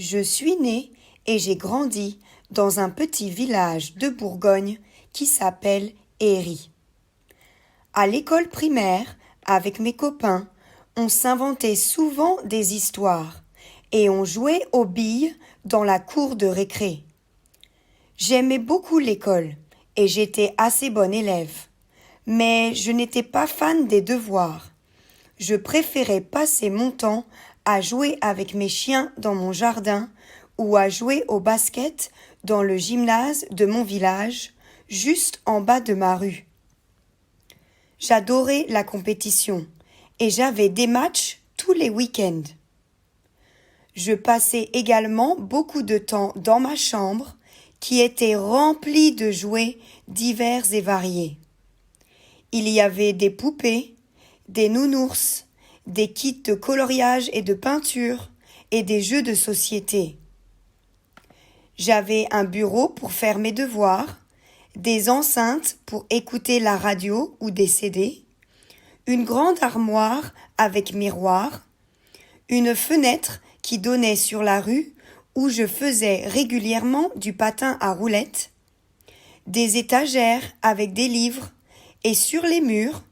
Je suis née et j'ai grandi dans un petit village de Bourgogne qui s'appelle Héry. À l'école primaire, avec mes copains, on s'inventait souvent des histoires et on jouait aux billes dans la cour de récré. J'aimais beaucoup l'école et j'étais assez bonne élève, mais je n'étais pas fan des devoirs. Je préférais passer mon temps à jouer avec mes chiens dans mon jardin ou à jouer au basket dans le gymnase de mon village, juste en bas de ma rue. J'adorais la compétition et j'avais des matchs tous les week-ends. Je passais également beaucoup de temps dans ma chambre qui était remplie de jouets divers et variés. Il y avait des poupées, des nounours, des kits de coloriage et de peinture et des jeux de société. J'avais un bureau pour faire mes devoirs, des enceintes pour écouter la radio ou des CD, une grande armoire avec miroir, une fenêtre qui donnait sur la rue où je faisais régulièrement du patin à roulettes, des étagères avec des livres et sur les murs,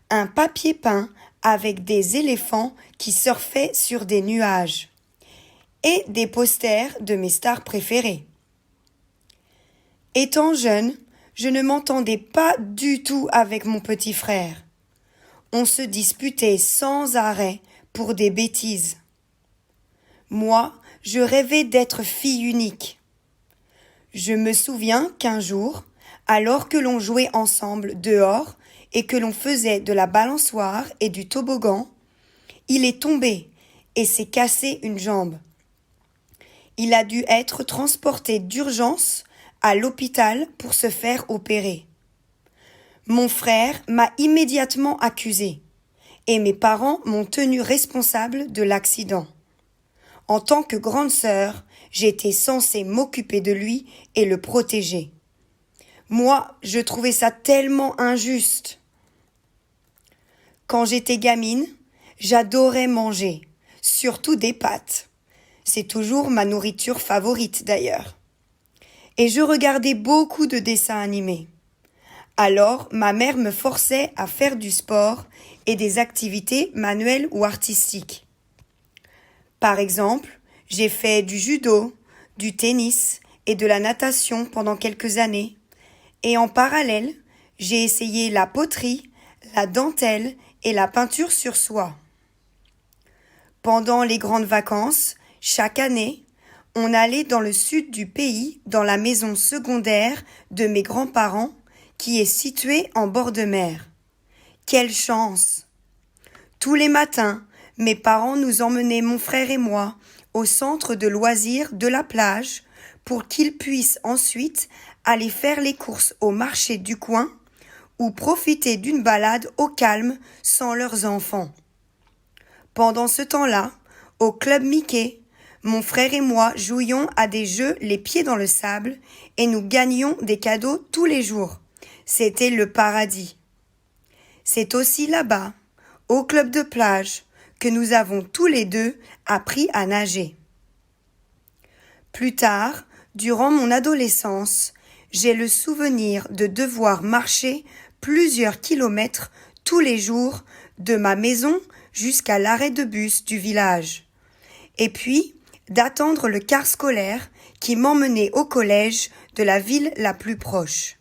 un papier peint avec des éléphants qui surfaient sur des nuages et des posters de mes stars préférées. Étant jeune, je ne m'entendais pas du tout avec mon petit frère. On se disputait sans arrêt pour des bêtises. Moi, je rêvais d'être fille unique. Je me souviens qu'un jour, alors que l'on jouait ensemble dehors et que l'on faisait de la balançoire et du toboggan, il est tombé et s'est cassé une jambe. Il a dû être transporté d'urgence à l'hôpital pour se faire opérer. Mon frère m'a immédiatement accusé et mes parents m'ont tenu responsable de l'accident. En tant que grande sœur, j'étais censée m'occuper de lui et le protéger. Moi, je trouvais ça tellement injuste. Quand j'étais gamine, j'adorais manger, surtout des pâtes. C'est toujours ma nourriture favorite d'ailleurs. Et je regardais beaucoup de dessins animés. Alors, ma mère me forçait à faire du sport et des activités manuelles ou artistiques. Par exemple, j'ai fait du judo, du tennis et de la natation pendant quelques années. Et en parallèle, j'ai essayé la poterie, la dentelle et la peinture sur soie. Pendant les grandes vacances, chaque année, on allait dans le sud du pays, dans la maison secondaire de mes grands-parents, qui est située en bord de mer. Quelle chance! Tous les matins, mes parents nous emmenaient, mon frère et moi, au centre de loisirs de la plage pour qu'ils puissent ensuite aller faire les courses au marché du coin ou profiter d'une balade au calme sans leurs enfants. Pendant ce temps-là, au club Mickey, mon frère et moi jouions à des jeux les pieds dans le sable et nous gagnions des cadeaux tous les jours. C'était le paradis. C'est aussi là-bas, au club de plage, que nous avons tous les deux appris à nager. Plus tard, durant mon adolescence, j'ai le souvenir de devoir marcher plusieurs kilomètres tous les jours de ma maison jusqu'à l'arrêt de bus du village. Et puis, d'attendre le car scolaire qui m'emmenait au collège de la ville la plus proche.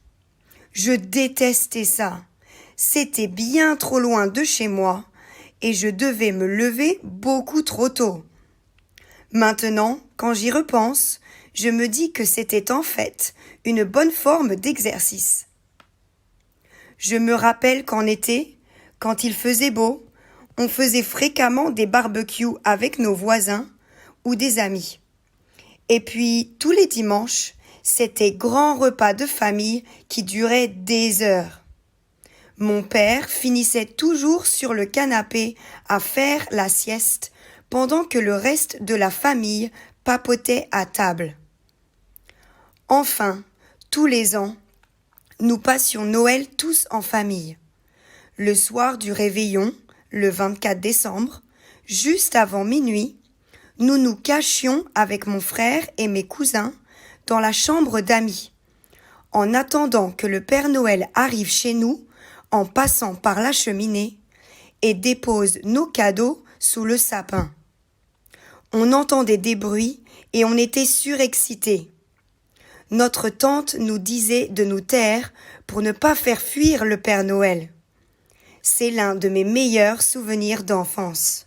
Je détestais ça. C'était bien trop loin de chez moi et je devais me lever beaucoup trop tôt. Maintenant, quand j'y repense, je me dis que c'était en fait une bonne forme d'exercice. Je me rappelle qu'en été, quand il faisait beau, on faisait fréquemment des barbecues avec nos voisins ou des amis. Et puis, tous les dimanches, c'était grand repas de famille qui durait des heures. Mon père finissait toujours sur le canapé à faire la sieste pendant que le reste de la famille papotait à table. Enfin, tous les ans, nous passions Noël tous en famille. Le soir du réveillon, le 24 décembre, juste avant minuit, nous nous cachions avec mon frère et mes cousins dans la chambre d'amis, en attendant que le Père Noël arrive chez nous en passant par la cheminée et dépose nos cadeaux sous le sapin. On entendait des bruits et on était surexcités. Notre tante nous disait de nous taire pour ne pas faire fuir le Père Noël. C'est l'un de mes meilleurs souvenirs d'enfance.